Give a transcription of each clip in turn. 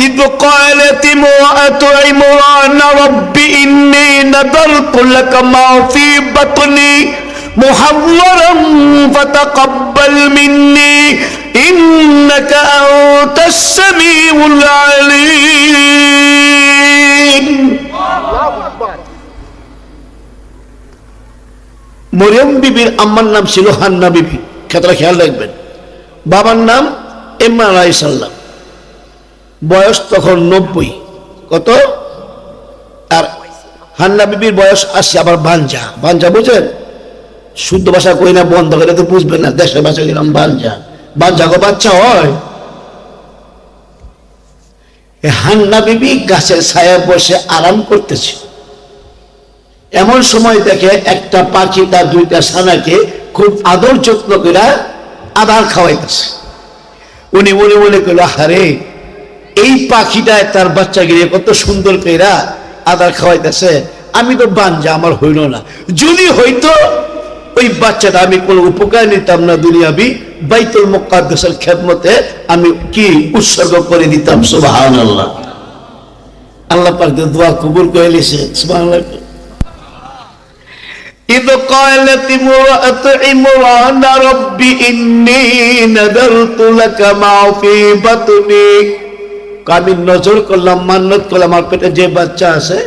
إذ قالت امرأة عمران رب إني نذرت لك ما في بطني محررا فتقبل مني إنك أنت السميع العليم. মরিয়ম বিবির আম্মার নাম ছিল হান্না বিবি, কথাটা খেয়াল রাখবেন। বাবার নাম ইমরান আলাইহিস সালাম, বয়স তখন 90। কত? আর হান্না বিবির বয়স 80। আবার বাঞ্জা, বাঞ্জা বুঝেন? শুদ্ধ ভাষা কই না, বন্ধ করে তো বুঝবেন না, দেশের ভাষা গেলাম বাঞ্জা। বাঞ্জা গো বাচ্চা হয়। হান্না বিবি গাছের ছায়ায় বসে আরাম করতেছে, এমন সময় দেখে একটা পাখি তার দুইটা ছানাকে খুব আদর যত্ন করে আদার খাওয়াইতেছে। উনি মনে মনে করলো, আরে এই পাখিটায় তার বাচ্চা গিয়ে কত সুন্দর কইরা আদার খাওয়াইতেছে, আমি তো বাঞ্জা, আমার হইল না। যদি হইতো ওই বাচ্চাটা আমি কোনো উপকার নিতাম না, দুনিয়াবি বাইতুল মুকাদ্দাসের খেদমতে আমি কি উৎসর্গ করে দিতাম। সুবহানাল্লাহ। আল্লাহ পাক দোয়া কবুল করে নিয়েছে। সুবহানাল্লাহ। إذ قالت امرأة عمران رب إني نذرت لك ما في بطني, আমি নজর করলাম, মান্নত করলাম, আমার পেটে যে বাচ্চা আছে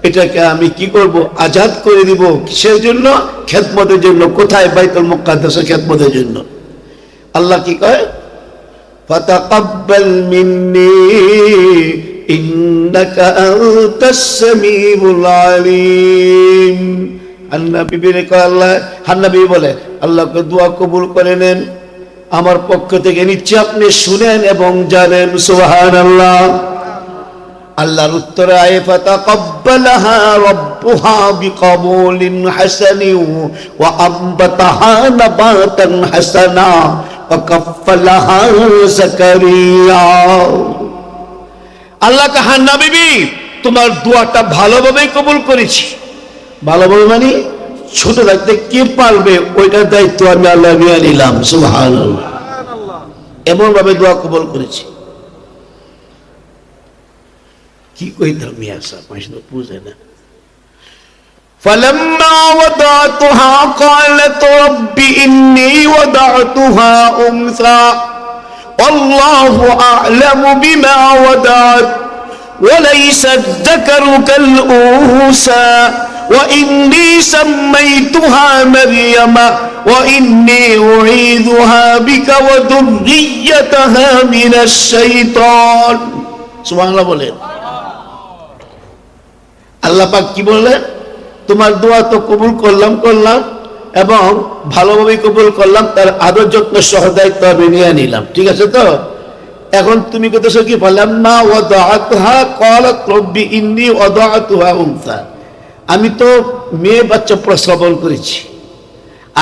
এটাকে আমি কি করব, আজাদ করে দিব। কিসের জন্য? খেদমতের জন্য। কোথায়? বাইতুল মুকাদ্দাসের খেদমতের জন্য। আল্লাহ কি কয়? ফাতাকাব্বাল মিন্নি ইন্নাকা আনতাস সামিউল আলিম। হান্না বিবি কয়, আল্লাহ, হান্না বিবি বলে, আল্লাহকে দোয়া কবুল করে নেন, আমার পক্ষ থেকে নিচ্ছে, আপনি শুনেন এবং জানেন। সুবহানাল্লাহ। আল্লাহর উত্তরে আয়ে ফাতাকাব্বালাহা রাব্বুহা বিকবুলিন হাসানিন ওয়া আনবাতাহা নাবাতান হাসানা ওয়া কাফফালাহা যাকারিয়া। আল্লাহকে, হান্না বিবি তোমার দোয়াটা ভালোভাবে কবুল করেছি। ভালোভাবে মানে ছোট থাকতে কে পারবে ওইটার দায়িত্ব আমি আল্লাহ নিয়ে নিলাম। সুবহানাল্লাহ। এমন ভাবে দোয়া কবুল করেছি। কি কইতাম মিয়া সাহেব, মাসে বুঝে না। فلما وضعتها قالت رب إني وضعتها أنثى والله أعلم بما وضعت وليس الذكر كالأنثى وإني سميتها مريم وإني أعيذها بك وذريتها من الشيطان. سبحان الله বলেন। আল্লাহ পাক কি বললেন? তোমার দোয়া তো কবুল করলাম এবং ভালোভাবে কবুল করলাম, তার আদর যত্ন সহ দায়িত্ব আমি নিয়ে নিলাম। ঠিক আছে তো? এখন তুমি কইতেছো কি? ফালাম্মা ওয়াদাআতহা ক্বালাত রব্বি ইন্নী ওয়াদাআতুহা উনসা, আমি তো মেয়ে বাচ্চা প্রসবন করেছি।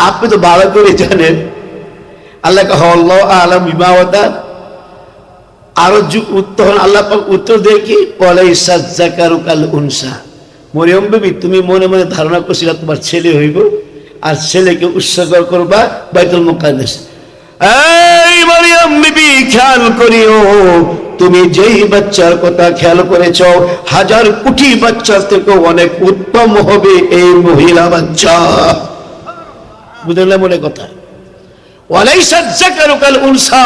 আপনি তো ভালো করে জানেন। আল্লাহ আল্লাহু আ'লাম বিমা ওয়াদাআত। আরো উত্তর আল্লাহ পাক উত্তর দেয় কি? ওয়ালাইসা যাকারু কাল উনসা। মরিয়ম বিবি, তুমি মনে মনে ধারণা করছিলা তোমার ছেলে হইব আর ছেলেকে উৎসর্গ করবা বাইতুল মুকাদ্দাস। এই মরিয়ম বিবি, খেয়াল করিও, তুমি যেই বাচ্চার কথা খেয়াল করেছ, 1000 কোটি বাচ্চার থেকে অনেক উত্তম হবে এই মহিলা বাচ্চা। বুঝলে মনে কথা? ওয়ালাইসা যাকারু কাল উনসা,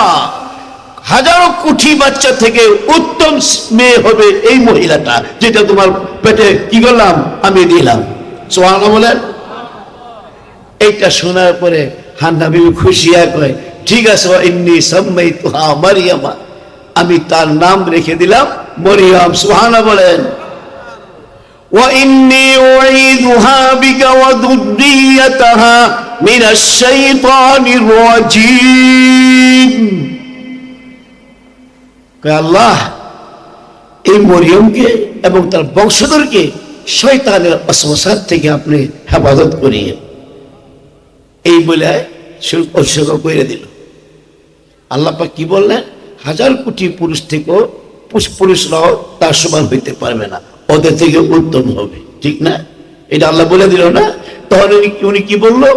1000 কোটি বাচ্চা থেকে উত্তম মেয়ে হবে এই মহিলাটা, যেটা তোমার পেটে কি করলাম আমি দিলাম। সুবহানাল্লাহ বলেন। এইটা শোনার পরে হান্না বিবি খুশি হয়ে কয়, ঠিক আছে, ইন্নী সাম্মাইতুহা মারইয়ামা, আমি তার নাম রেখে দিলাম মরিয়ম। সুবহানাল্লাহ বলেন। ওয়া ইন্নী উঈযুহা বিকা ওয়া যুররিয়াতাহা মিনাশ শাইতানির রাজীম। আল্লাহ, এই মরিয়মকে এবং তার বংশধরকে শয়তানের ওয়াসওয়াসা থেকে আপনি হেফাজত করিয়ে, এই বলে উৎসর্গ করে দিল। আল্লাহ পাক কি বললেন? 1000 কোটি পুরুষ থেকেও পুরুষরাও তার সমান হইতে পারবে না, ওদের থেকে উত্তম হবে। ঠিক না? এটা আল্লাহ বলে দিল না? তখন উনি কি বললো?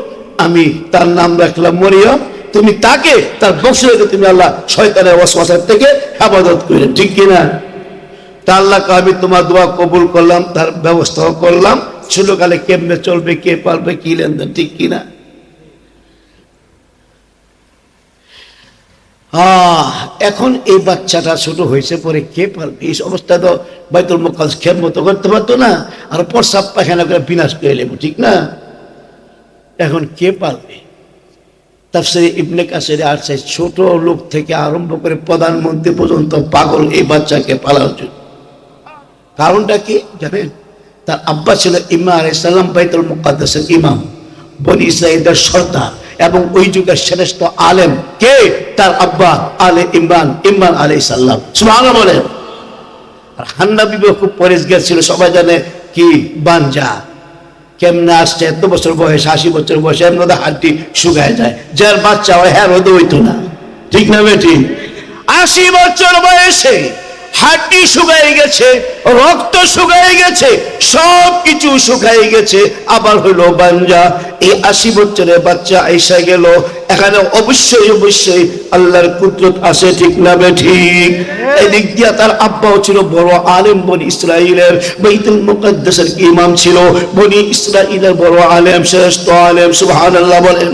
আমি তার নাম রাখলাম মরিয়ম, তুমি তাকে তার বংশকে তুমি আল্লাহ শয়তানের ওয়াসওয়াসা থেকে হেফাজত করে, ঠিক কিনা? তা আল্লাহকে আমি তোমার দোয়া কবুল করলাম, তার ব্যবস্থাও করলাম, ছোটকালে কেমনে চলবে, কে পারবে, কি লেনদেন, ঠিক কিনা? এখন এই বাচ্চাটা ছোট হয়েছে, পরে কে পারবে? এই অবস্থা তো বাইতুল মুকাদ্দাস খেদমত করতে পারতো না, আর প্রস্রাব পায়খানা করে বিনাশ করে নেব, ঠিক না? এখন কে পারবে? তাফসীরে ইবনে কাসির আসছে ছোট লোক থেকে আরম্ভ করে প্রধানমন্ত্রী পর্যন্ত পাগল এই বাচ্চাকে পালার জন্য। কারণটা কি জানেন? তার আব্বা ছিল ইমাম আলাইহিস সালাম, বাইতুল মুকাদ্দাসের ইমাম, বনি ইসরাঈলের সর্দার, এবং ওই যুগের শ্রেষ্ঠ আলেম কে? তার আব্বা ইমরান আলাইহিস সালাম, সুবহানাল্লাহ বলেন। আর হান্না বিবি খুব পরেশগার ছিল, সবাই জানে কি বানজা কেমনে আসছে, এত বছর বয়স, 80 বছর বয়সে এর মধ্যে হাড্ডি শুকায় যায়, যার বাচ্চা হয় হ্যাঁ রোদে হইতো না, ঠিক না বেটি? 80 বছর বয়সে হাড্ডি শুকাই গেছে, রক্ত শুকাই গেছে, সব কিছু শুকাই গেছে, আবার হইলো বাঞ্জা। এই 80 বছরের বাচ্চা আইসা গেল, এখানে অবশ্যই অবশ্যই আল্লাহর কুদরত আছে, ঠিক না বেঠিক? এদিক দিয়া তার আব্বাও ছিল বড় আলেম, বনি ইসরাঈলের বাইতুল মুকাদ্দাসের ইমাম ছিল, বনি ইসরাঈলের বড় আলেম, শ্রেষ্ঠ আলেম, সুবহানাল্লাহ বলেন।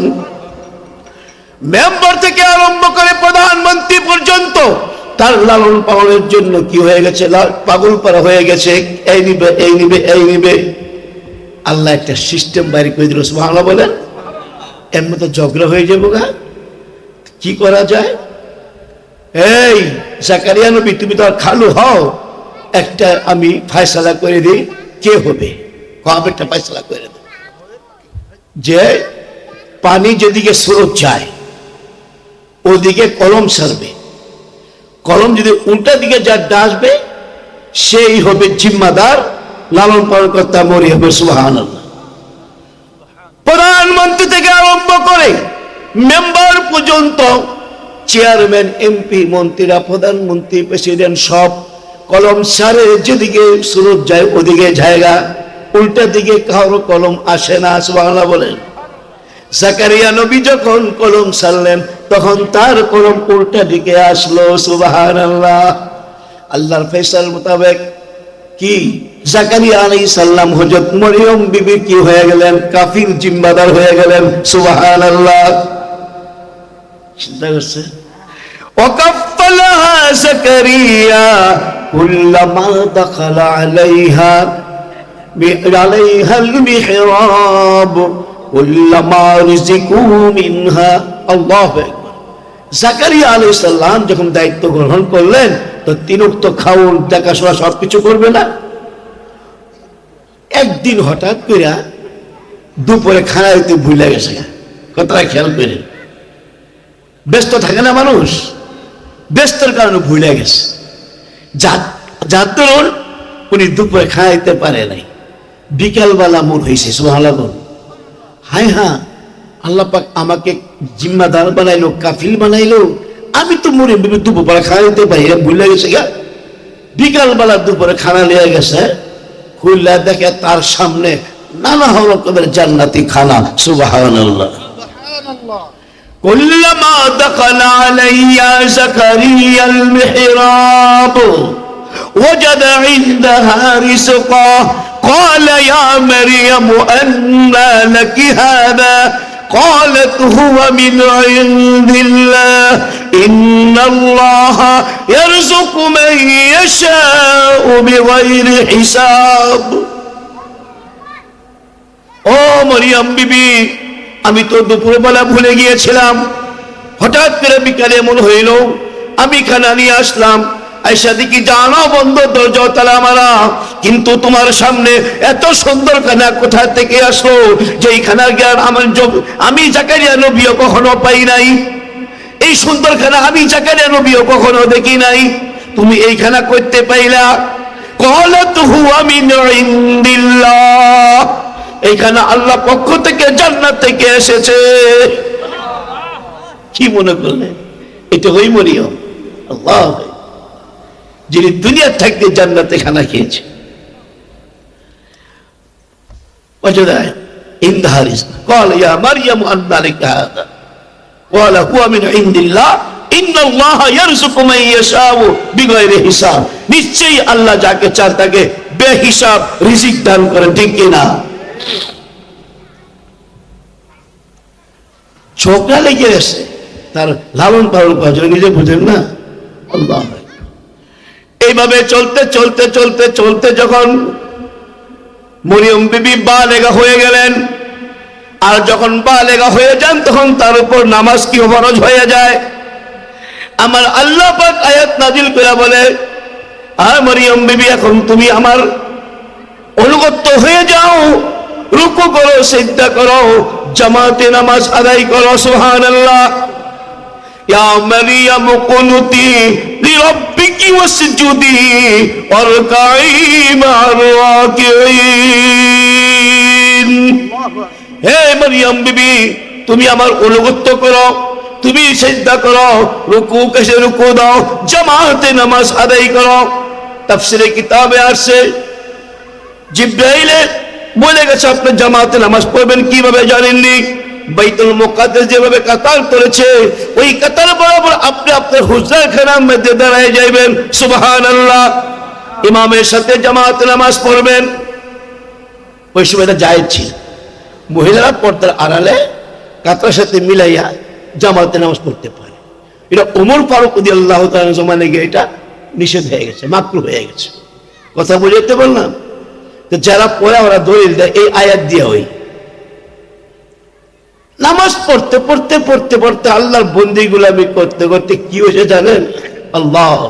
মেম্বার থেকে আরম্ভ করে প্রধানমন্ত্রী পর্যন্ত তার লালন পালনের জন্য কি হয়ে গেছে? পাগল পারা হয়ে গেছে, এই নিবে এই নিবে এই নিবে। আল্লাহ একটা সিস্টেম বাইরে করে দিল, সুবহানাল্লাহ বলেন। এর মতো ঝগড়া হয়ে যাবো গা, কি করা যায়? এই জাকারিয়া নবী, তুমি তো আর খালু হও, একটা আমি ফয়সালা করে দিই, কে হবে? একটা ফয়সালা করে দেব যে পানি যেদিকে স্রোত যায় ওদিকে কলম ছাড়বে, কলম যদি উল্টা দিকে যার আসবে সেই হবে জিম্মাদার, লালন পালন কর্তা মরি হবে, সুবহানাল্লাহ। প্রধানমন্ত্রী থেকে আরম্ভ করে মেম্বার পর্যন্ত, চেয়ারম্যান, এমপি, মন্ত্রীরা, প্রধানমন্ত্রী, প্রেসিডেন্ট সব কলম ছাড়ে, যেদিকে স্রোত যায় ওদিকে জায়গা, উল্টা দিকে কারো কলম আসে না, সুবহানাল্লাহ বলেন। জাকারিয়া নবী যখন কলম ছাড়লেন তখন তার কলম উল্টা দিকে আসলো, সুবহানাল্লাহ। আল্লাহর ফয়সাল মোতাবেক কি জাকারিয়া আলাইহিস সালাম হযরত মরিয়ম বিবি কি হয়ে গেলেন? কাফির জিম্মাদার হয়ে গেলেন, সুবহানাল্লাহ। চিন্তা করছে, ওয়াকাফালাহা জাকারিয়া কুল্লামা দাখালা আলাইহাল মিহরাব কুল্লামা রিজিকু মিনহা। আল্লাহু আকবার। জাকারিয়া আলাইহিস সালাম যখন দায়িত্ব গ্রহণ করলেন তো তিন ওয়াক্ত খাওন, দেখাশোনা সবকিছু করবে না। একদিন হঠাৎ করে দুপুরে খানা দিতে ভুলে গেছে, কথাটা খেয়াল করে। ব্যস্ত থাকে না মানুষ, ব্যস্তর কারণে ভুলে গেছে, যার দরুন উনি দুপুরে খানা দিতে পারে নাই। বিকালবেলা মন হয়েছে, সুবহানাল্লাহ। হায় হ্যাঁ, আল্লাহ পাক আমাকে জিম্মাদার বানাইলো, কাফিল বানাইলো, আমি তো মরে দুপুরে খানা দিতে পারি, ভুলে গেছে গা। বিকালবেলা দুপুরে খানা লিয়ে গেছে, খুললা দেখে তার সামনে নানা রকমের জান্নাতি খানা, সুবহানাল্লাহ। কুল্লামা দাখালা আলাইয়া জাকারিয়াল মিহরাব ওয়াজাদা ইনদাহা রিজকা قال يا مريم أنى لك هذا قالت هو من عند الله إن الله يرزق من يشاء بغير حساب। ও মরিয়ম বিবি, আমি তো দুপুরবেলা ভুলে গিয়েছিলাম, হঠাৎ করে বিকালে এমন হইল, আমি খানা নিয়ে আসলাম, আয়সা দেখি জানো বন্ধ, দরজা তালা মারা, কিন্তু তোমার সামনে এত সুন্দর খানা কোথা থেকে আসলো, যেই খানার জ্ঞান আমি জাকারিয়া নবীও কখনো পাই নাই, এই সুন্দর খানা আমি জাকারিয়া নবীও কখনো দেখি নাই, তুমি এই খানা করতে পাইলা? ক্বালাত হুয়া মিন ইনদিল্লাহ, এই খানা আল্লাহ পক্ষ থেকে, জান্নাত থেকে এসেছে। কি মনে করলেন এটা হই মরিয়ম? আল্লাহ, যিনি দুনিয়ার থাকতে জান্নাতে খানা খেয়েছে। ক্বালা হুয়া মিন ইনদিল্লাহ ইন্নাল্লাহা ইয়ারযুকু মান ইয়াশাউ বিগাইরি হিসাব। নিশ্চয়ই আল্লাহ যাকে চান তাকে বেহিসাব রিজিক দান করেন, ঠিক কি না? ছোকরা লেগে গেছে, তার লালন পালন করার জন্য, নিজে বুঝেন না। আল্লাহ। এইভাবে চলতে চলতে চলতে চলতে যখন মরিয়ম বিবি বালেগা হয়ে গেলেন, আর যখন বালেগা হয়ে যান তখন তার উপর নামাজ কি ফরজ হয়ে যায়। আমার আল্লাহ পাক আয়াত নাজিল করে বলে, আর মরিয়ম বিবি এখন তুমি আমার অনুগত হয়ে যাও, রুকু করো, সিজদা করো, জামাতে নামাজ আদায় করো। সুবহানাল্লাহ। ইয়া মারিয়াম কুনুতি লিরাব্বিকি ওয়াসজুদি ওয়ারকাই মা'আর রাকিঈন। হে মারিয়াম বিবি, তুমি আমার অনুগত করো, তুমি সিজদা করো, রুকু কেসে রুকু দাও, জামাতে নামাজ আদায় করো। তাফসীরে কিতাবে আসছে জিবরাইল বলে গেছে আপনি জামাতে নামাজ পড়বেন, কিভাবে জানেননি? বাইতুল মুকাদ্দাস যেভাবে কাতার করেছে ওই কাতার বরাবর আপনি আপনার হুজরার খানার মধ্যে দাঁড়ায় যাইবেন। সুবহানাল্লাহ। ইমামের সাথে জামাতে নামাজ পড়বেন। ওই সময় এটা জায়েজ ছিল, মহিলারা পর্দার আড়ালে কাতারের সাথে মিলাইয়া জামাতে নামাজ পড়তে পারে। এটা ওমর ফারুক রাদিয়াল্লাহু তাআলা জমানে গিয়ে এটা নিষেধ হয়ে গেছে, মাকরুহ হয়ে গেছে। কথা বুঝতে পারলাম? তো যারা পড়ে ওরা দলিল দেয় এই আয়াত দিয়ে। ওই নামাজ পড়তে পড়তে পড়তে পড়তে আল্লাহর বন্দি গুলামি করতে করতে কি হয়েছে জানেন? আল্লাহ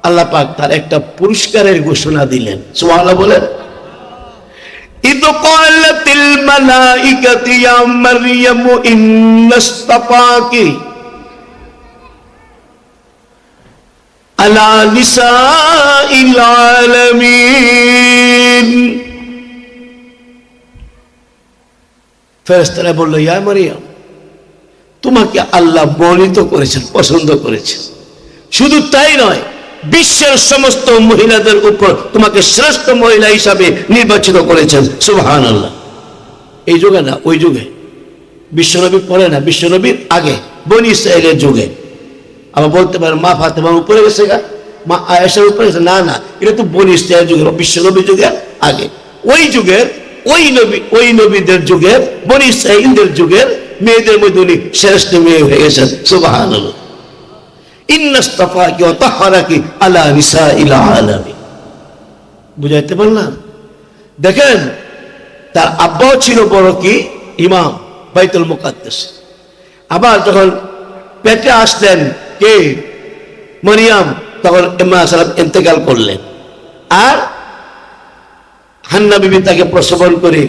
আল্লাহ পাক তার একটা পুরস্কারের ঘোষণা দিলেন। সুবহানাল্লাহ বলেন। ইদ ক্বালাতিল মালাইকাতু ইয়া মারইয়াম ইন্নাস্তাফাকি আলা নিসাইল আলামিন। ফেরেশতারা বলল, ইয়া মারিয়াম, তোমাকে আল্লাহ মনোনীত করেছেন, পছন্দ করেছেন। শুধু তাই নয়, বিশ্বের সমস্ত মহিলাদের উপর তোমাকে শ্রেষ্ঠ মহিলা হিসাবে নির্বাচিত করেছেন। সুবহানাল্লাহ। এই যুগে না, ওই যুগে। বিশ্বনবী পরে না, বিশ্বনবীর আগে, বনি ইসরাইলের যুগে। আবার বলতে পারেন মা ফাতেমার উপরে গেছে গা, মা আয়েশার উপরে গেছে, না না, এটা তো বনি ইসরাইলের যুগের, বিশ্বনবীর যুগের আগে। ওই যুগের ওই নবীদের যুগের, বনি ইসরাইলদের যুগের মেয়েদের মধ্যে উনি শ্রেষ্ঠ মেয়ে হয়ে গেছেন। সুবহানাল্লাহ। ইন্নাস্তাফাকি ওয়া তাহহারাকি আলা নিসাইল আলামিন। বুঝাইতে পারলাম? দেখেন, তার আব্বাও ছিল বড় কি ইমাম বাইতুল মুকাদ্দাস। আবার যখন পেটে আসলেন কে মরিয়ম, তখন ইমা সালাম ইন্তেকাল করলেন, আর হান্না বিবি তাকে প্রসবন করে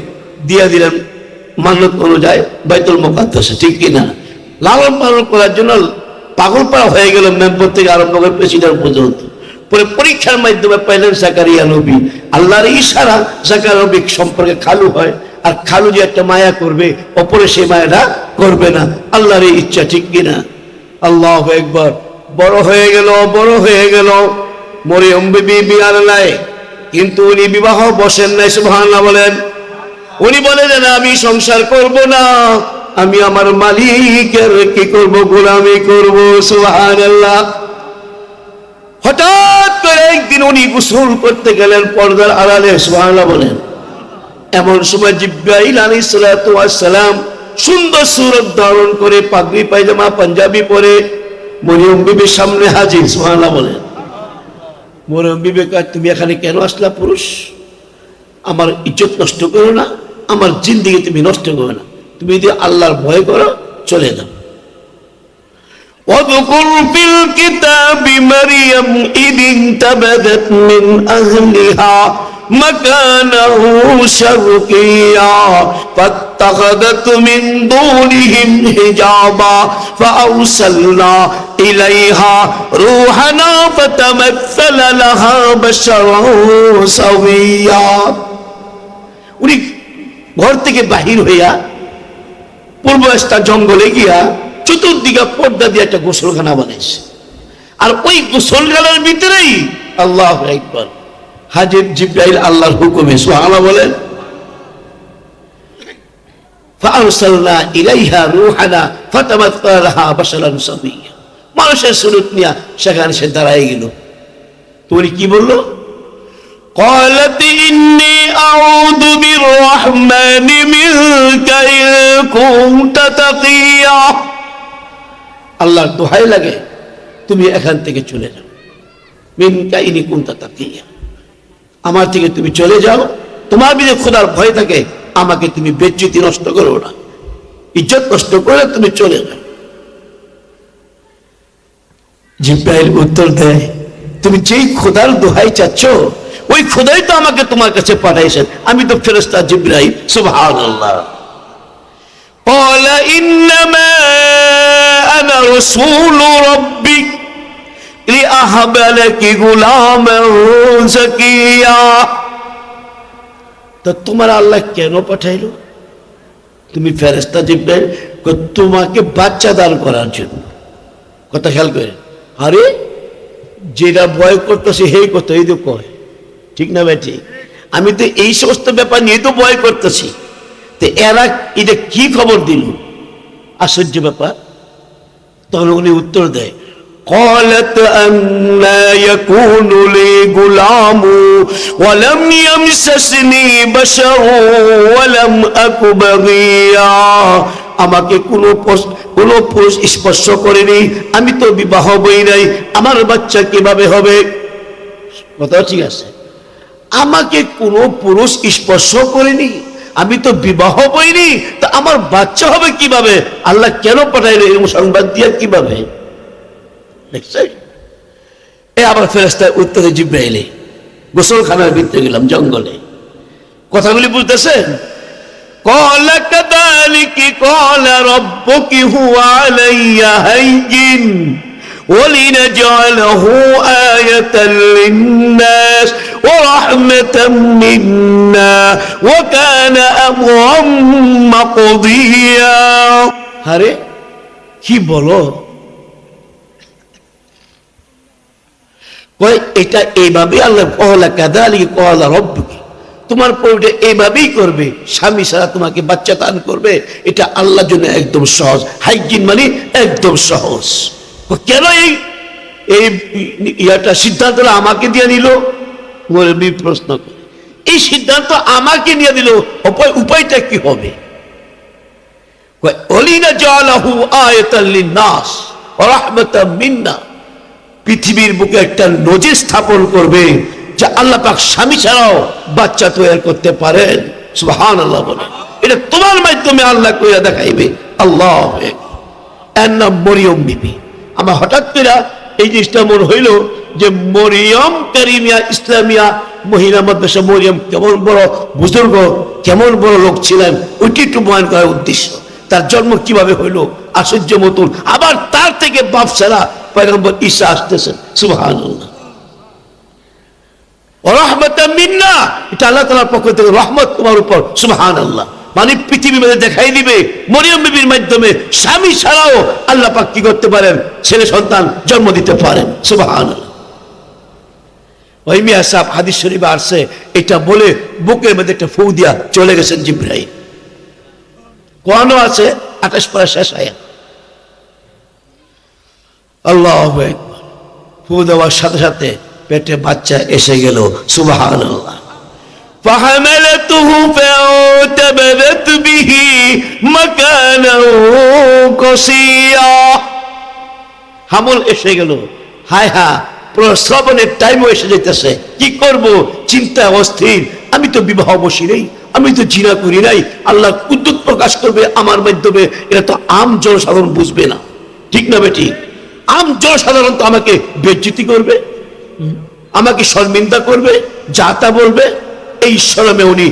দিয়ে দিলেন মানত অনুযায়ী বাইতুল মুকাদ্দাসে, ঠিক কিনা? লালন পালন করার জন্য পাগল পাড়া হয়ে গেল, মেম্বার থেকে আরম্ভ করে প্রেসিডেন্ট পর্যন্ত। পরে পরীক্ষার মাধ্যমে পাইলেন জাকারিয়া নবী। আল্লাহর ইশারা জাকারিয়া নবী সম্পর্কে খালু হয়, আর খালু যে একটা মায়া করবে, অপরে সেই মায়াটা করবে না, আল্লাহর ইচ্ছা, ঠিক কিনা? আল্লাহু আকবার। বড় হয়ে গেল মরিয়ম বিবি বিয়ার নাই, কিন্তু উনি বিবাহ বসেন নাই। সুবহানাল্লাহ বলেন। উনি বলে যে না, আমি সংসার করব না, আমি আমার মালিকের কি করব, গোলামি করব। সুবহানাল্লাহ। হঠাৎ করে একদিন উনি গোসল করতে গেলেন পর্দার আড়ালে। সুবহানাল্লাহ বলেন। এমন সময় জিবরাইল আলাইহিস সালাতু ওয়াস সালাম সুন্দর সুরত ধারণ করে, পাগড়ি পায়জামা পাঞ্জাবি পরে মরিয়ম বিবির সামনে হাজির। সুবহানাল্লাহ বলেন। মরিয়ম বিবি কয়, তুমি এখানে কেন আসলা পুরুষ? আমার ইজ্জত নষ্ট করো না, আমার জিন্দেগি তুমি নষ্ট করো না, তুমি যদি আল্লাহর ভয় করো চলে যাও। واذكر في الكتاب مريم إذ انتبذت من أهلها مكانا شرقيا فاتخذت من دونهم حجابا فأرسلنا إليها روحنا فتمثل لها بشرا سويا। উনি ঘর থেকে বাহির হইয়া পূর্ব রাস্তা জঙ্গলে গিয়া চতুর্দিকে পর্দা দিয়ে একটা গোসলখানা বানাইছে, আর ওই গোসলখানার ভিতরেই আল্লাহু আকবার হাজির জিবরাইল আল্লাহর হুকুমে। সুবহানাল্লাহ বলেন। ফাআরসালনা ইলাইহা রূহানা ফাতামাসসালা লাহা বাশারান সাবিয়্যা। মানুষের সুরত নিয়া সেখানে সে দাঁড়ায় গেল। তুমি কি বললো? قالت إني أعوذ بالرحمن منك إن كنت تقيا। আল্লাহর দোহাই লাগে তুমি এখান থেকে চলে যাও। মিনকা ইন কুনতা তাকিয়া, আমার থেকে তুমি চলে যাও। তোমার যদি খোদার ভয় থাকে আমাকে তুমি বেজ্জতি নষ্ট করো না, ইজ্জত নষ্ট করে তুমি চলে যাও। জিব্রাইল উত্তর দেয়, তুমি যেই খোদার দোহাই চাচ্ছ ওই খোদাই তো আমাকে তোমার কাছে পাঠাইছেন, আমি তো ফেরেশতা জিব্রাইল। সুবহানাল্লাহ। قال إنما أنا رسول ربك لأهب لك غلاما زكيا। তো তোমার আল্লাহ কেন পাঠাইলো? তুমি ফেরেশতা জিব্রাইল, তোমাকে বাচ্চা দান করার জন্য। কথা খেয়াল করে, আরে যেটা ভয় করতেছে সেই কথা এই তো কয়, ঠিক না ভাই? ঠিক। আমি তো এই সমস্ত ব্যাপার নিয়ে তো ভয় করতেছি, তো এরা এটা কি খবর দিল? আশ্চর্য ব্যাপার। তখন উনি উত্তর দেয়, قالت أنى يكون لي غلام ولم يمسسني بشر ولم أك بغيا। আমাকে কোনো পুরুষ স্পর্শ করেনি, আমি তো বিবাহ বই নাই, আমার বাচ্চা কিভাবে হবে? কথা ঠিক আছে, আমাকে কোনো পুরুষ স্পর্শ করেনি, আমি তো বিবাহ বইনি, তা আমার বাচ্চা হবে কিভাবে? আল্লাহ কেন পাঠাইলে এরকম সংবাদ দিয়া কিভাবে? দেখছেন? আবার ফেরেশতা উত্তরে জিব্রাইলে, গোসলখানার ভিতরে গেলাম জঙ্গলে। কথাগুলি বুঝতেছেন? قال كذلك قال ربك هو علي هين ولنجعله آية للناس ورحمة منا وكان أمرا مقضيا। আরে কি বলো? এটা এইভাবে আল্লাহ কওলা কাযালিকা ক্বালা রাব্বুকি, তোমার পরিটা এইভাবেই করবে, স্বামী ছাড়া তোমাকে বাচ্চা দান করবে, এটা আল্লাহর জন্য একদম সহজ। হাইজিন মানে একদম সহজ। কেন এই ইয়াটা সিদ্ধান্তটা আমাকে দিয়ে নিল? মুরব্বি প্রশ্ন করে, এই সিদ্ধান্ত আমাকে নিয়ে দিল, উপায়টা কি হবে? ওয়ালিনাজআলাহু আয়াতাল লিন্নাস ওয়া রাহমাতাম মিন্না, পৃথিবীর বুকে একটা নজির স্থাপন করবে যে আল্লাহ পাক স্বামী ছাড়াও বাচ্চা তৈরি করতে পারেন। সুবহানাল্লাহ বলে, এটা তোমার মাধ্যমে আল্লাহ কইরা দেখাইবে। আল্লাহ, এর নাম মরিয়ম বিবি। আমার হঠাৎ করে এই জিনিসটা মনে হইল যে মরিয়ম কারিমিয়া ইসলামিয়া মহিলা মাদ্রাসা, মরিয়ম কেমন বড় বুজুর্গ, কেমন বড় লোক ছিলেন, ওইটি একটু বয়ান করার উদ্দেশ্য। তার জন্ম কিভাবে হইল আশ্চর্য মতন। আবার তার থেকে বাপ ছাড়া পয়গম্বর ঈসা আসতেছেন। সুবহানাল্লাহ। ওয়া রাহমাতাম মিন্না, এটা আল্লাহ তাআলার পক্ষ থেকে রহমত তোমার উপর। সুবহানাল্লাহ। মানে পৃথিবীর মধ্যে দেখাই দিবে মরিয়ম বিবির মাধ্যমে স্বামী ছাড়াও আল্লাহ পাক কি করতে পারেন, ছেলে সন্তান জন্ম দিতে পারেন। সুবহানাল্লাহ। ওই মিয়া সাহেব হাদিস শরীফে আসছে, এটা বলে বুকের মধ্যে একটা ফু দিয়া চলে গেছেন জিবরাইল। কোরআনও আছে 28 পারা শেষ আয়াত। আল্লাহু আকবার। ফু দেওয়ার সাথে সাথে পেটে বাচ্চা এসে গেল। সুবহানাল্লাহ। فحملته فانتبذت به مكانا قصيا। হামল এসে গেল, হায় হা প্রসবনের টাইমও এসে যেতেছে, কি করব চিন্তা অস্থির। আমি তো বিবাহ বসি নেই, আমি তো জিনা করি নাই, আল্লাহ কুদরত প্রকাশ করবে আমার মাধ্যমে, এটা তো আম জনসাধারণ বুঝবে না, ঠিক না বেটি? আম জনসাধারণ তো আমাকে বেজ্জতি করবে, আমাকে শর্মিন্দা করবে, যা তা বলবে। এই শরমে উনি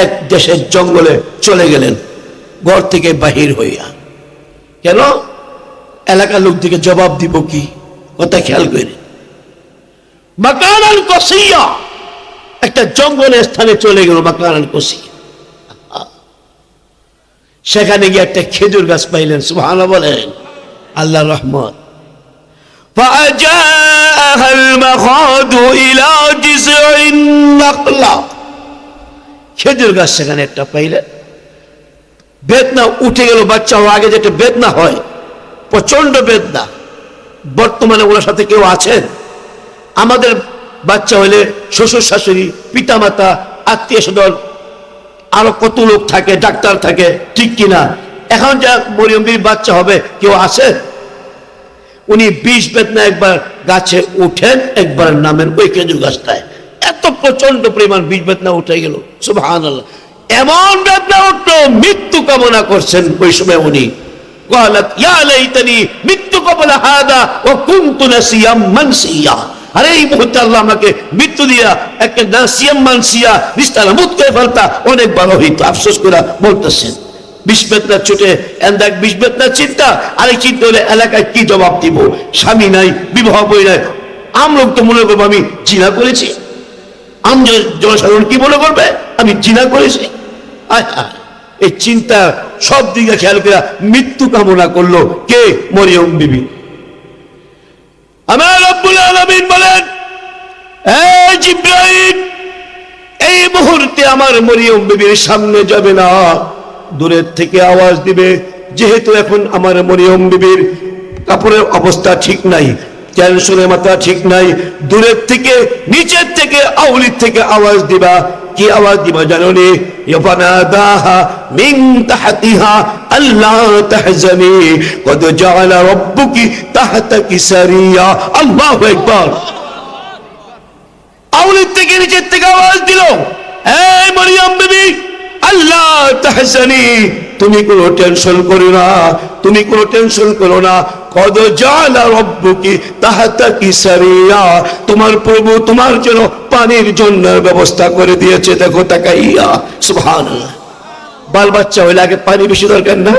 এক দেশের জঙ্গলে চলে গেলেন, ঘর থেকে বাহির হইয়া। কেন? এলাকার লোক থেকে জবাব দিব কি? কথা খেয়াল করে, মাকানান কসিয়া, একটা জঙ্গলের স্থানে চলে গেল। মাকানান কসিয়া, সেখানে গিয়ে একটা খেজুর গাছ পাইলেন। সুবহানাল্লাহ বলেন, আল্লাহর রহমত। فأجاءها المخاض إلى جذع النخلة। খেজুর গাছ সেখানে একটা পাইলেন, বেদনা উঠে গেল, বাচ্চা হওয়ার আগে যেটা বেদনা হয়, প্রচন্ড বেদনা। বর্তমানে ওনার সাথে কেউ আছেন? আমাদের বাচ্চা হলে শ্বশুর শাশুড়ি, পিতা মাতা, আত্মীয় স্বজন, আরো কত লোক থাকে, ডাক্তার থাকে, ঠিক কিনা? এখন যা মরিয়ম বিবির বাচ্চা হবে, কেউ আছে? উনি বিষ বেদনা একবার গাছে উঠেন, একবার নামেন ওই খেজুর গাছটায়। এত প্রচন্ড পরিমাণ বিষ বেদনা উঠে গেল, সুবহানাল্লাহ। এমন বেদনা উঠলো, মৃত্যু কামনা করছেন ওই সময় উনি। قالت يا ليتني مت قبل هذا وكنت نسيا منسيا। আরে এই মুহূর্তে আল্লাহ আমাকে মৃত্যু দিয়া একটা নাসিয়াম মানসিয়া নিস্তার মুত করে ফেলতা, অনেক ভালো হইতো। আফসোস করে বলতেছেন। বিষ বেদনা ছুটে এন্দাক বিষ বেদনা চিন্তা, আরেক চিন্তা হলে এলাকায় কি জবাব দিব? স্বামী নাই, বিবাহ বই নাই, আমলোক তো মনে করবো আমি জিনা করেছি। আম জনসাধারণ কি মনে করবে আমি জিনা করেছি? এই চিন্তা সব দিকে খেয়াল করে মৃত্যু কামনা করলো কে? মরিয়ম বিবি। আমার রব্বুল আলামিন বলেন, এই জিবরাইল, এই মুহূর্তে আমার মরিয়ম বিবির সামনে যাবে না, দূরের থেকে আওয়াজ দিবে। যেহেতু এখন আমার মরিয়ম বিবির কাপড়ের অবস্থা ঠিক নাই, টেনশনের মাথা ঠিক নাই, দূরের থেকে, নিচের থেকে, আউলির থেকে আওয়াজ দিবা। কি আওয়াজ দিবা জানো নি? ইয়াফানাদাহা মিন তাহতিহা আল্লা তাহজানি কদ জাআলা রাব্বুকি তাহতাকি সারিয়া। আল্লাহু আকবার। আউলির থেকে, নিচের থেকে আওয়াজ দিল, এই মরিয়ম বিবি, আল্লাহ তাহজানি, তুমি কোনো টেনশন করো না, তুমি কোনো টেনশন করো না। কদ জাআলা রাব্বুকি তাহতাকি সারিয়া, তোমার প্রভু তোমার জন্য পানির জন্য ব্যবস্থা করে দিয়েছে। দেখো তাকাইয়া, সুবহানাল্লাহ। বাল বাচ্চা হইলে আগে পানি বেশি দরকার না?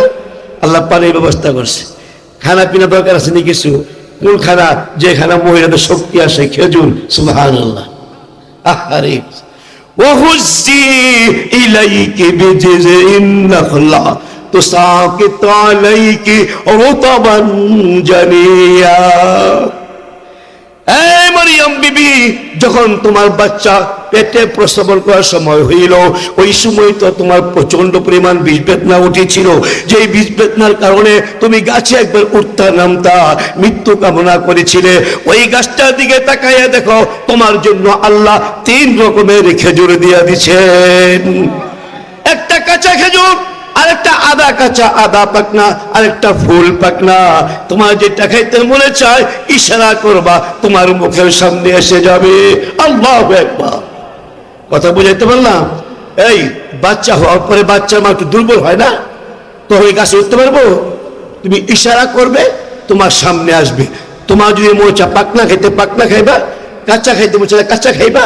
আল্লাহ পানির ব্যবস্থা করছে। খানা পিনা দরকার আছে নি কিছু? কোন খানা? যে খানা মহিলাদের শক্তি আসে, খেজুর। সুবহানাল্লাহ। আহারে وهزي إليك بجذع النخلة تساقط عليك رطبا جنيا। এই মরিয়ম বিবি, যখন তোমার বাচ্চা পেটে প্রসবন করার সময় হইল, ওই সময় তো তোমার প্রচন্ড পরিমাণ বিষ বেদনা উঠেছিল। যে বিষ বেদনার কারণে তুমি গাছে একবার উঠতা নামতা, মৃত্যু কামনা করেছিলে। ওই গাছটার দিকে তাকাইয়া দেখো, তোমার জন্য আল্লাহ 3 রকমের খেজুর দিয়া দিছেন। একটা কাঁচা খেজুর, আরেকটা আদা কাঁচা, আদা পাকনা, আরেকটা ফুল পাকনা। তোমার যেটা খাইতে মনে চায় ইশারা করবা, তোমার মুখের সামনে এসে যাবে। আল্লাহু আকবার। কথা বুঝাইতে পারলাম? এই বাচ্চা হওয়ার পরে বাচ্চার মা একটু দুর্বল হয় না? তো ওই গাছে উঠতে পারবো? তুমি ইশারা করবে, তোমার সামনে আসবে। তোমার যদি মনে চায় পাকনা খাইতে পাকনা খাইবা, কাঁচা খাইতে মনে চাইলে কাঁচা খাইবা,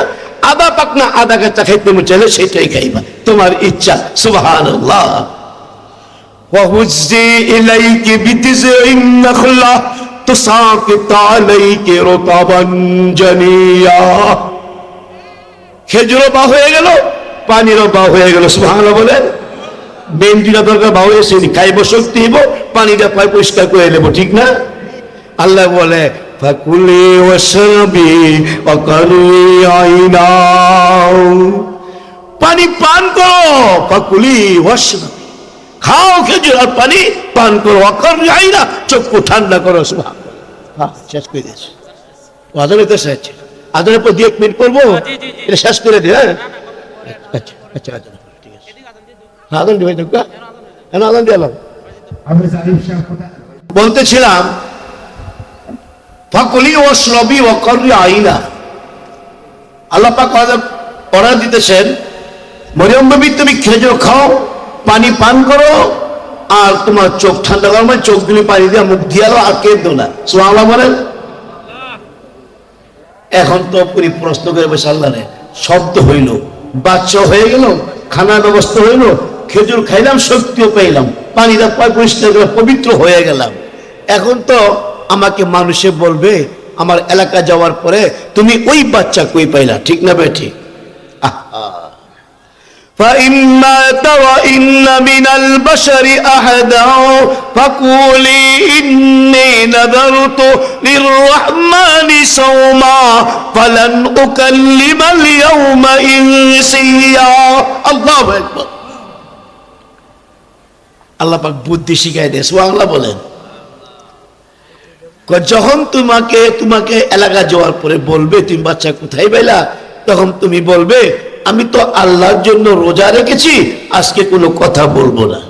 আদা পাকনা আদা কাঁচা খাইতে মনে চাইলে সেটাই খাইবা, তোমার ইচ্ছা। সুবহানাল্লাহ। وهزي إليك بجذع النخلة تساقط عليك رطبا جنيا। খেজুরও বা হয়ে গেল, পানিরও বা হয়ে গেল। সুবহানাল্লাহ বলেন। বেঞ্জিরা দরকার বা হয়েছে, খাইব শক্তি হইব, পানিটা পাই পরিষ্কার করে নেব, ঠিক না? আল্লাহ বলে, ফাকুলি ওয়াশরাবি ওয়াকারি আইনা, পানি পান করো। ফাকুলি ওয়াশরাবি, খাও খেজুর আর পানি পান করো। ওয়াকারি আইনা, চক্ষু ঠান্ডা করো। সুবহানাল্লাহ। হ্যাঁ, শেষ করে দিয়েছে। আদরে তো শেষ। আদরের পর 1 মিনিট করবো, এটা শেষ করে দিই। হ্যাঁ, আচ্ছা আচ্ছা আচ্ছা, ঠিক আছে। আদান দিবে তো, কেন আদান দিলাম? বলতেছিলাম, ফাকুলি ওয়াশরাবি ওয়াকারি আইনা, আল্লাহ পাক অর্ডার দিতেছেন, মরিয়ম বিবি তুমি খেজুর খাও, পানি পান করো, আর তোমার চোখ ঠান্ডা করো, মানে চোখগুলি পানি দিয়ে মুখ দিয়ে আর কেঁদো না। সুবহানাল্লাহ বলেন। এখন তো পুরি প্রশ্ন করে বসে আল্লাহ রে, শব্দ হইল, বাচ্চা হয়ে গেল, খানার ব্যবস্থা হইল, খেজুর খাইলাম, শক্তিও পাইলাম, পানিটা পরিষ্কার করে পবিত্র হয়ে গেলাম। এখন তো আমাকে মানুষে বলবে আমার এলাকা যাওয়ার পরে, তুমি ওই বাচ্চা কই পাইলা, ঠিক না বেঠি? فإما ترين من البشر أحدا فقولي إني نذرت للرحمن صوما فلن أكلم اليوم إنسيا। الله أكبر। আল্লাহ পাক বুদ্ধি শিখাই দেয়, সুবহানাল্লাহ বলেন। যখন তোমাকে এলাকা যাওয়ার পরে বলবে তুমি বাচ্চা কোথায় পেলা, তখন তুমি বলবে আমি তো আল্লাহর জন্য রোজা রেখেছি, আজকে কোনো কথা বলবো না।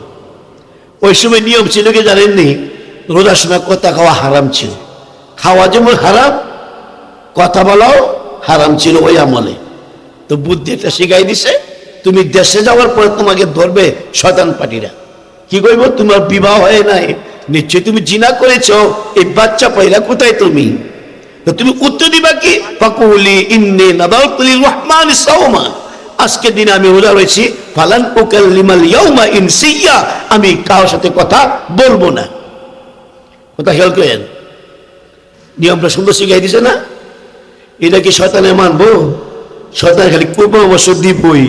ওই সময় নিয়ম ছিল কি জানেননি, রোজার সময় কথা খাওয়া হারাম ছিল। খাওয়া যেমন হারাম, কথা বলাও হারাম ছিল ওই আমলে। তো বুদ্ধি একটা শিখাই দিছে, তুমি দেশে যাওয়ার পরে তোমাকে ধরবে শয়তান পার্টিরা, কি কইব তোমার বিবাহ হয় নাই, নিশ্চয়ই তুমি জিনা করেছো, এই বাচ্চা পাইলা কোথায় তুমি? তো তুমি উত্তর দিবা কি, ফাকুলি ইন্নী নাদারতু লিররহমানি সাওমা, আজকে দিনে আমি রোজা রয়েছি, ফালান উকাল্লিমাল ইয়াউমা ইনসিয়া, আমি কারোর সাথে কথা বলবো না। কথা খেয়াল করেন, নিয়মটা সুন্দর শিখাই দিছে না? এটা কি শয়তানে মানবো? শয়তান খালি পূর্বাবশ্য দিবই,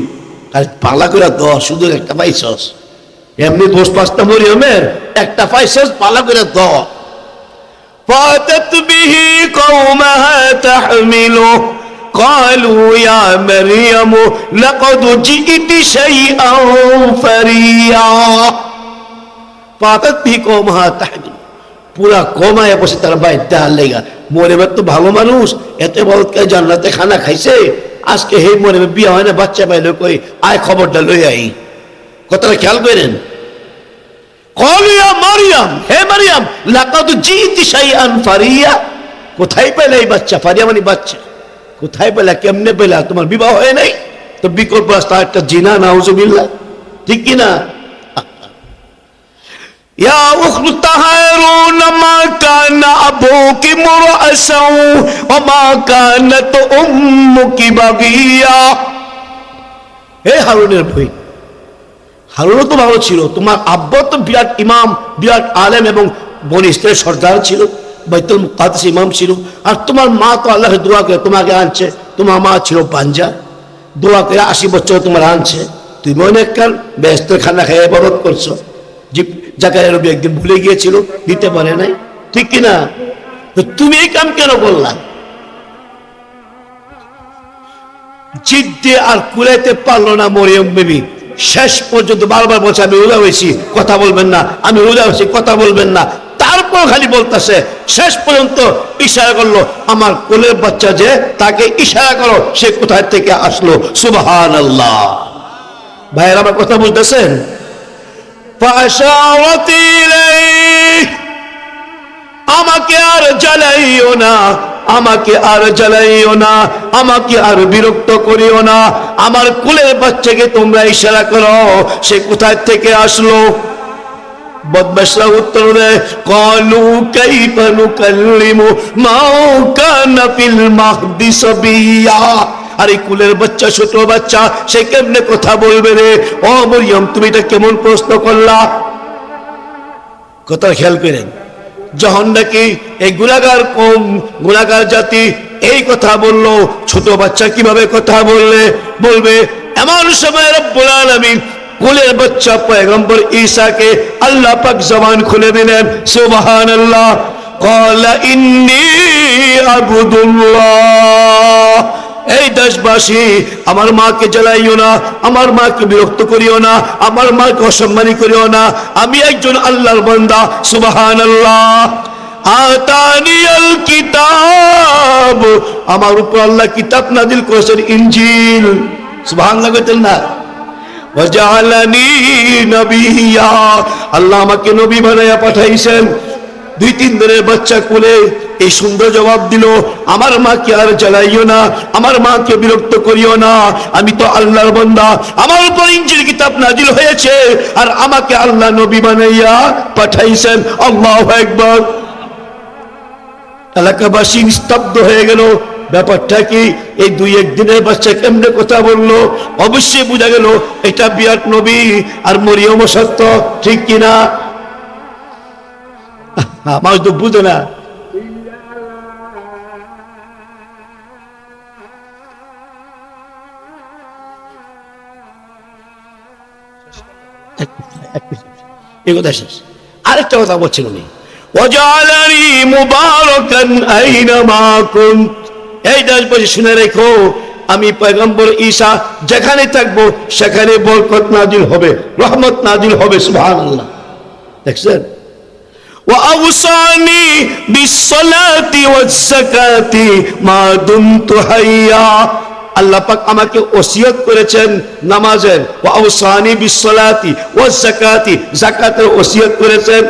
আর পালা করে দ, শুধু একটা পাইছস, এমনি দোষ পাঁচটা মরিয়মের একটা পাইছস, পালা করে দ। فاتت به قومها تحمله قالوا يا مريم لقد جئت شيئا فريا ফাতাত বিহি কওমাহা তাহমিলু, পুরা কমায় বসে তার বাইর দেওয়ার লেগা। মরিয়মের তো ভালো মানুষ, এত বলতকায় জান্নাতে খানা খাইছে, আজকে হে মরিয়মের বিয়ে হয় না, বাচ্চা পাইলো কই, আয় খবরটা লই আই। কথাটা খেয়াল করেন। ক্বালু ইয়া মারইয়াম, হে মারইয়াম, লাকাদ জিইতি শাইআন ফারিয়া, কোথায় পেলে এই বাচ্চা? ফারিয়া মানে বাচ্চা, কোথায় পেলা, কেমনে পেলা? তোমার বিবাহ হয় নাই? তো বিকল্প রাস্তা একটা জিনা, নাউজুবিল্লাহ, ঠিক কি না? يا أخت هارون ما كان أبوك امرأ سوء وما كانت أمك بغيا। হে হারুনের বই, হারুনও তো ভালো ছিল, তোমার আব্বা তো বিরাট ইমাম, বিরাট আলেম এবং বনি ইসরাইলের সর্দার ছিল, বাইতুল মুকাদ্দাস ইমাম ছিল। আর তোমার মা তো আল্লাহর দোয়া করে তোমাকে আনছে, তোমার মা ছিল বাঞ্জা, দোয়া করে 80 বছর তোমার আনছে, তুমি অনেক কাল ব্যস্ত খানা খেয়ে বরত করছো। জাকারিয়া নবী একদিন ভুলে গিয়েছিল, দিতে পারে নাই, ঠিক কিনা? তো তুমি এই কাম কেন করলা? জিদ্দে আর কুলাইতে পারলো না মরিয়ম বিবি, শেষ পর্যন্ত বারবার বলছে আমি রোজা হয়েছি, কথা বলবেন না, আমি রোজা হয়েছি, কথা বলবেন না। তারপর খালি বলতেছে, শেষ পর্যন্ত ইশারা করলো, আমার কোলের বাচ্চা যে, তাকে ইশারা করো, সে কোথায় থেকে আসলো। সুবহানাল্লাহ। ভাইয়ের আমার কথা বুঝতেছেন? فأشارت إليه, আমাকে আর জ্বালাইও না, আমাকে আর জ্বালাইও না, আমাকে আর বিরক্ত করিও না, আমার কুলের বাচ্চাকে তোমরা ইশারা করো, সে কোথায় থেকে আসলো। বদমাশরা উত্তর দেয়, ক্বালু কাইফা নুকাল্লিমু মান কানা ফিল মাহদি সাবিয়্যা, আরে কুলের বাচ্চা, ছোট বাচ্চা, সে কেমনে কথা বলবে রে? ও মরিয়ম, তুমি এটা কেমন প্রশ্ন করলা? কথা খেয়াল করেন, যখন নাকি এই গুনাহগার কওম, গুনাহগার জাতি এই কথা বললো, ছোট বাচ্চা কিভাবে কথা বলবে? এমন সময় রব্বুল আলামিন কুলের বাচ্চা পয়গম্বর ঈসাকে আল্লাহ পাক জবান খুলে দিলেন। সুবহানাল্লাহ। ক্বালা ইন্নী আবদুল্লাহ, এই দেশবাসী, আমার মাকে জ্বালাইও না, আমার মাকে বিরক্ত করিও না, আমার মাকে অসম্মানী করিও না, আমি একজন আল্লাহর বান্দা। সুবহানাল্লাহ। আতানিয়াল কিতাব, আমার উপর আল্লাহ কিতাব নাজিল করেছেন, ইনজিল। সুবহানাল্লাহ কইতেন না? ওয়াজআলানি নবিয়্যা, আল্লাহ আমাকে নবী বানায়া পাঠাইছেন। 2-3 দিনের বাচ্চা কোলে এই সুন্দর জবাব দিল, আমার মাকে আর জ্বালাইও না, আমার মাকে বিরক্ত করিও না, আমি তো আল্লাহর বান্দা, আমার উপর ইনজিল কিতাব নাজিল হয়েছে, আর আমাকে আল্লাহ নবী বানাইয়া পাঠাইছেন। আল্লাহু আকবার। এলাকাবাসী স্তব্ধ হয়ে গেল, ব্যাপারটা কি? এই 2-1 দিনের বাচ্চা কেমনে কথা বললো? অবশ্যই বোঝা গেল এটা বিরাট নবী, আর মরিয়মও সত্য, ঠিক কিনা? মানুষ তো বুঝে না। এই কথা শেষ। আরেকটা কথা বলছিল উনি, ওয়াজআলানি মুবারাকান আইনামা কুনত, এই দেশবাসী শুনে রেখো, আমি পয়গম্বর ঈসা যেখানে থাকবো সেখানে বরকত নাজিল হবে, রহমত নাজিল হবে। সুবহানাল্লাহ। দেখছেন? وأوصاني بالصلاة والزكاة ما دمت حيا। আল্লাহ পাক আমাকে ওসিয়ত করেছেন নামাজের, ওয়াউসানি বিসসালাতি ওয়াজ যাকাতি, যাকাতের ওসিয়ত করেছেন,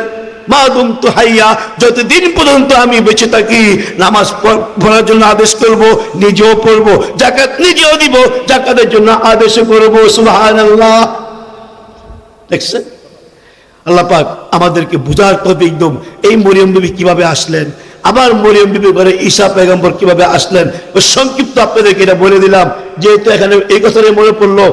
মা দুমতু হাইয়া, যতদিন পর্যন্ত আমি বেঁচে থাকি নামাজ পড়ার জন্য আদেশ করব, নিজেও পড়ব, যাকাত নিজেও দিব, যাকাতের জন্য আদেশ করব। সুবহানাল্লাহ। দেখছেন? আল্লাহ পাক আমাদেরকে বুঝার তৌফিক দাও। এই মরিয়ম বিবি কিভাবে আসলেন, আবার মরিয়ম বিবি ঘরে ঈসা পয়গম্বর কিভাবে আসলেন, ওই সংক্ষিপ্ত আপনাদেরকে এটা বলে দিলাম। যেহেতু এখানে এই কথাটাই মনে পড়লো,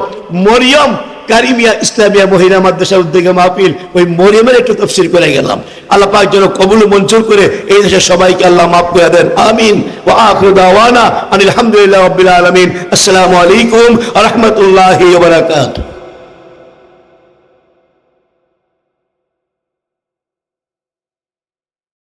মরিয়ম কারিমিয়া ইসলামিয়া মহিলা মাদ্রাসার উদ্যোগে মাহফিল, ওই মরিয়মের একটু তাফসীর করে গেলাম। আল্লাহ পাক যেন কবুল মঞ্জুর করে এই দেশের সবাইকে আল্লাহ মাফ করে দেন, আমিন। ওয়া আখিরু দাওয়ানা আনিল হামদুলিল্লাহি রাব্বিল আলামিন। আসসালামু আলাইকুম ওয়া রাহমাতুল্লাহি ওয়া বারাকাতুহু।